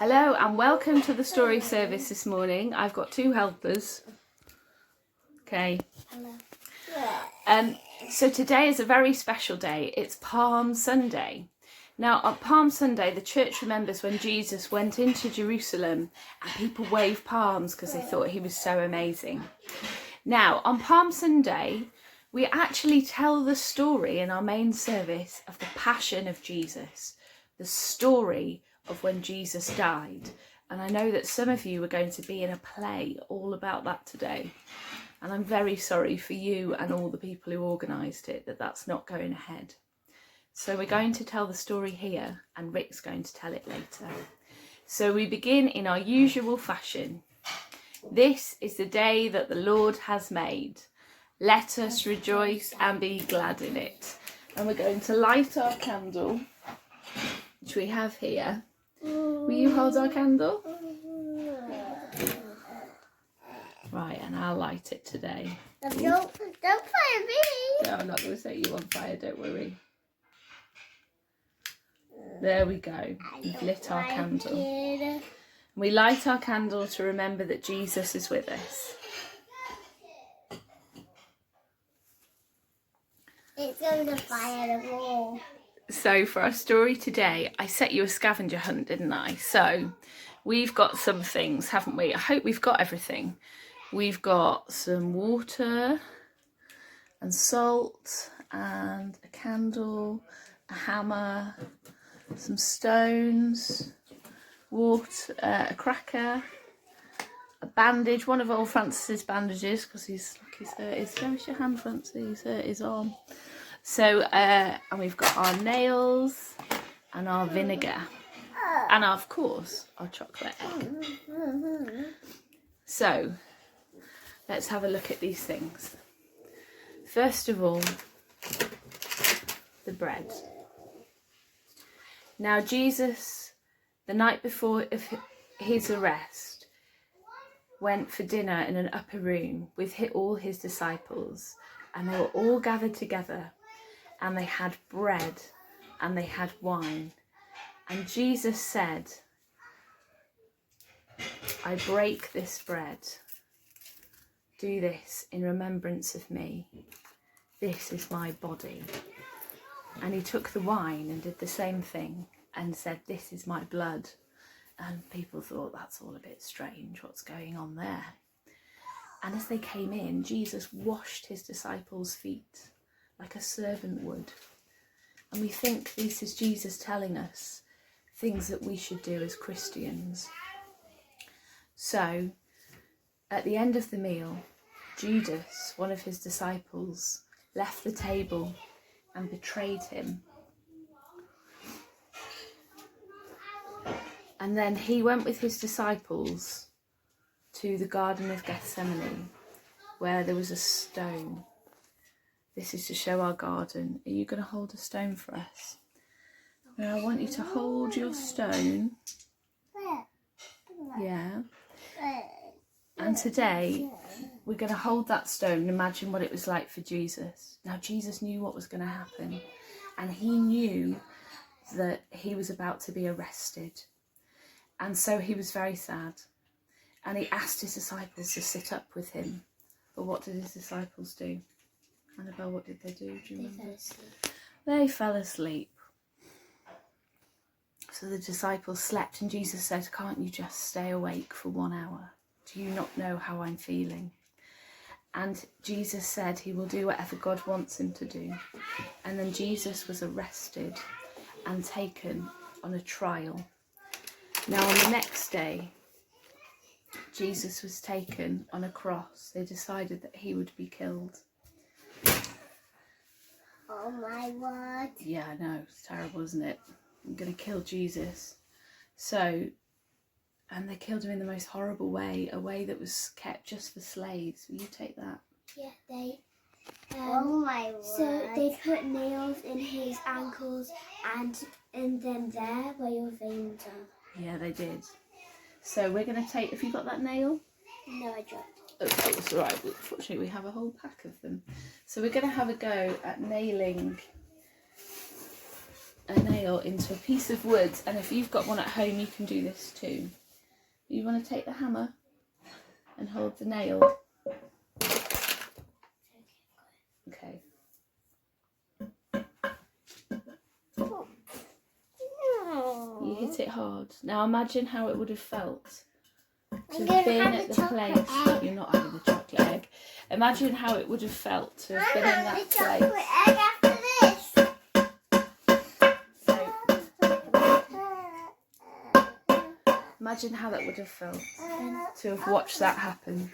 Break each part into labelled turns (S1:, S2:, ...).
S1: Hello and welcome to the story service this morning. I've got two helpers. Okay.
S2: Hello.
S1: So today is a very special day. It's Palm Sunday. Now on Palm Sunday, the church remembers when Jesus went into Jerusalem and people waved palms because they thought he was so amazing. Now on Palm Sunday, we actually tell the story in our main service of the Passion of Jesus, the story of when Jesus died. And I know that some of you are going to be in a play all about that today. And I'm very sorry for you and all the people who organised it that that's not going ahead. So we're going to tell the story here and Rick's going to tell it later. So we begin in our usual fashion. This is the day that the Lord has made. Let us rejoice and be glad in it. And we're going to light our candle, which we have here. Will you hold our candle? Right, and I'll light it today.
S2: Don't fire me.
S1: No, I'm not going to set you on fire, don't worry. There we go. We've lit our candle. We light our candle to remember that Jesus is with us.
S2: It's going to fire the wall.
S1: So for our story today, I set you a scavenger hunt, didn't I? So we've got some things, haven't we? I hope we've got everything. We've got some water and salt and a candle, a hammer, some stones, water, a cracker, a bandage, one of old Francis's bandages because he's hurt his, show us your hand, Francis, he's hurt his arm. So, and we've got our nails and our vinegar and of course our chocolate egg. So, let's have a look at these things. First of all, the bread. Now Jesus, the night before his arrest, went for dinner in an upper room with all his disciples, and they were all gathered together, and they had bread and they had wine. And Jesus said, I break this bread. Do this in remembrance of me. This is my body. And he took the wine and did the same thing and said, this is my blood. And people thought, that's all a bit strange. What's going on there? And as they came in, Jesus washed his disciples' feet like a servant would. And we think this is Jesus telling us things that we should do as Christians. So, at the end of the meal, Judas, one of his disciples, left the table and betrayed him. And then he went with his disciples to the Garden of Gethsemane, where there was a stone. This is to show our garden. Are you going to hold a stone for us? Now I want you to hold your stone. Yeah. And today we're going to hold that stone and imagine what it was like for Jesus. Now Jesus knew what was going to happen, and he knew that he was about to be arrested. And so he was very sad. And he asked his disciples to sit up with him. But what did his disciples do? Annabelle, what did they do? Do you remember? They fell asleep. So the disciples slept, and Jesus said, can't you just stay awake for 1 hour? Do you not know how I'm feeling? And Jesus said he will do whatever God wants him to do. And then Jesus was arrested and taken on a trial. Now on the next day, Jesus was taken on a cross. They decided that he would be killed.
S2: Oh my word.
S1: Yeah, I know, it's terrible, isn't it? I'm going to kill Jesus. So, and they killed him in the most horrible way, a way that was kept just for slaves. Will you take that?
S2: Yeah, they. Oh my word. So they put nails in his ankles and then there where your veins are.
S1: Yeah, they did. So we're going to take, have you got that nail?
S2: No, I dropped.
S1: Oh, it's all right. Fortunately, we have a whole pack of them. So we're going to have a go at nailing a nail into a piece of wood, and if you've got one at home you can do this too. You want to take the hammer and hold the nail. Okay. You hit it hard. Now imagine how it would have felt to have been at the place. You're not having the chocolate egg. Imagine how it would have felt to have been in that place.
S2: Egg after this.
S1: Imagine how that would have felt to have watched that happen.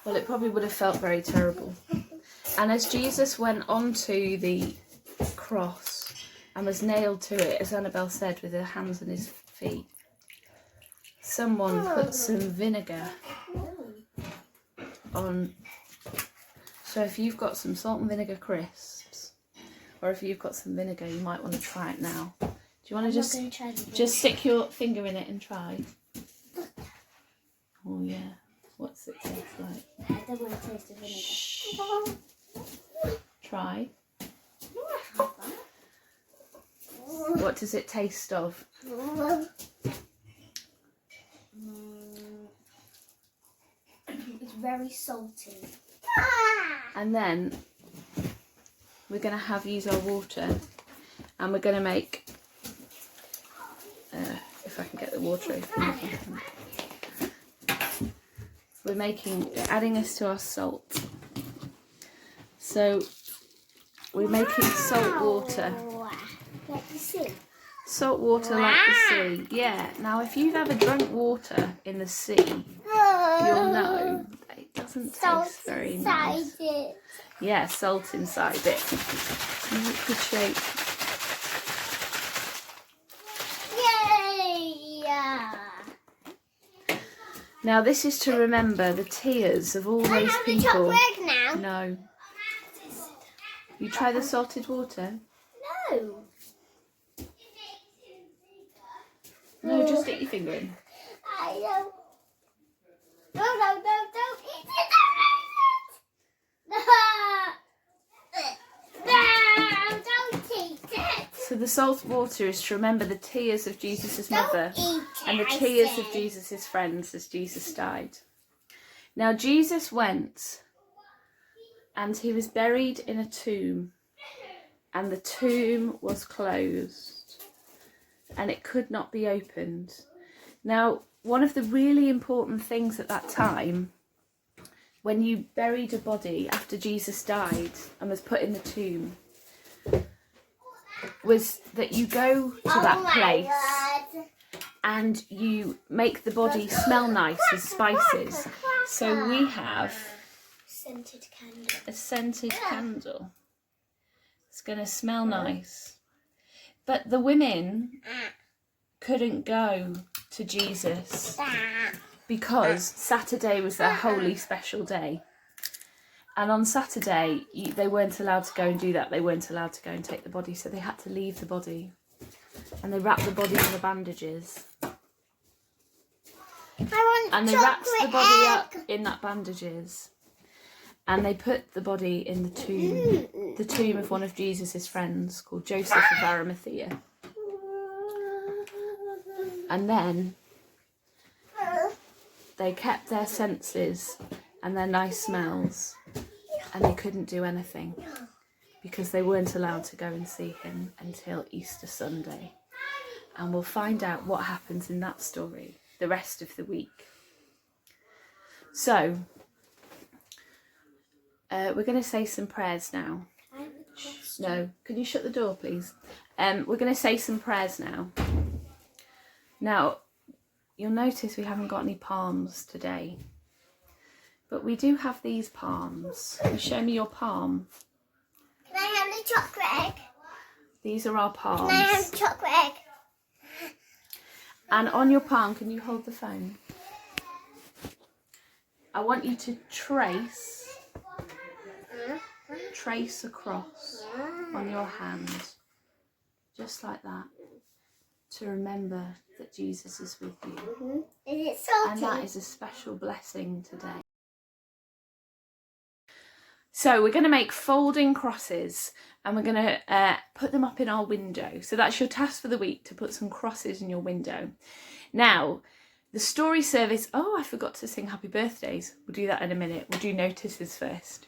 S1: Well, it probably would have felt very terrible. And as Jesus went onto the cross and was nailed to it, as Annabelle said, with her hands and his feet, someone put some vinegar on. So if you've got some salt and vinegar crisps, or if you've got some vinegar, you might want to try it now. Do you want to just stick your finger in it and try? Oh yeah. What's it taste like?
S2: I don't want to taste the vinegar.
S1: Shh. Try. What does it taste of?
S2: It's very salty.
S1: And then we're going to use our water, and we're going to make, if I can get the water open. We're adding this to our salt. So we're making salt water.
S2: Like the sea.
S1: Salt water like the sea. Yeah. Now if you've ever drunk water in the sea, you'll know that it doesn't taste very nice.
S2: It.
S1: Yeah, salt inside it. Make the shape.
S2: Yay!
S1: Now this is to remember the tears of all
S2: Can I
S1: those
S2: have the
S1: people.
S2: chocolate egg now?
S1: No. You try the salted water?
S2: No.
S1: No, just stick your finger in.
S2: I don't. No, don't eat it. No, don't eat it.
S1: So the salt water is to remember the tears of Jesus'
S2: Don't
S1: mother
S2: eat it,
S1: and the
S2: I
S1: tears
S2: said.
S1: of Jesus' friends as Jesus died. Now Jesus went and he was buried in a tomb, and the tomb was closed and it could not be opened. Now, one of the really important things at that time, when you buried a body after Jesus died and was put in the tomb, was that you go to that place and you make the body smell nice with spices. So we have
S2: Scented candle.
S1: a scented candle. It's going to smell nice. But the women couldn't go to Jesus because Saturday was their holy special day. And on Saturday, they weren't allowed to go and do that. They weren't allowed to go and take the body, so they had to leave the body. And they wrapped the body in the bandages. And they wrapped the body up in that bandages. And they put the body in the tomb of one of Jesus' friends called Joseph of Arimathea. And then they kept their senses and their nice smells, and they couldn't do anything because they weren't allowed to go and see him until Easter Sunday. And we'll find out what happens in that story the rest of the week. So, we're going to say some prayers now. No, can you shut the door, please? We're going to say some prayers now. Now, you'll notice we haven't got any palms today. But we do have these palms. Can you show me your palm?
S2: Can I have the chocolate egg?
S1: These are our palms.
S2: Can I have the chocolate egg?
S1: And on your palm, can you hold the phone? I want you to trace across on your hand, just like that, to remember that Jesus is with you.
S2: Is it salty?
S1: And that is a special blessing today. So we're going to make folding crosses and we're going to put them up in our window. So that's your task for the week, to put some crosses in your window. Now, the story service, oh, I forgot to sing happy birthdays. We'll do that in a minute. We'll do notices first.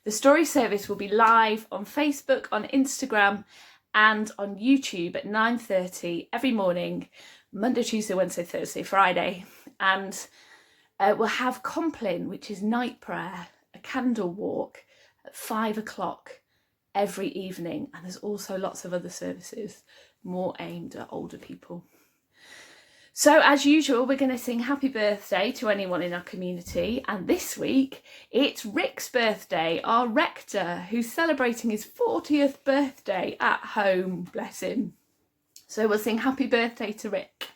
S1: The story service will be live on Facebook, on Instagram and on YouTube at 9:30 every morning, Monday, Tuesday, Wednesday, Thursday, Friday. And we'll have Compline, which is night prayer, a candle walk at 5 o'clock every evening. And there's also lots of other services more aimed at older people. So as usual, we're going to sing happy birthday to anyone in our community. And this week, it's Rick's birthday, our rector, who's celebrating his 40th birthday at home, bless him. So we'll sing happy birthday to Rick.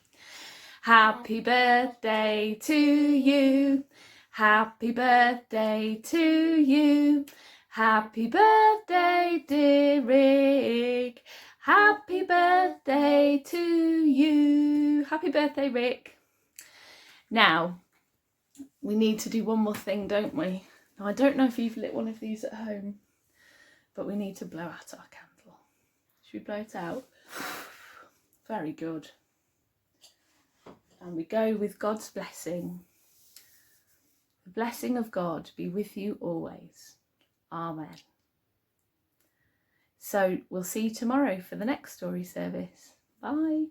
S1: Happy birthday to you. Happy birthday to you. Happy birthday, dear Rick. Happy birthday to you. Happy birthday, Rick. Now, we need to do one more thing, don't we? Now, I don't know if you've lit one of these at home, but we need to blow out our candle. Should we blow it out? Very good. And we go with God's blessing. The blessing of God be with you always. Amen. So we'll see you tomorrow for the next story service. Bye.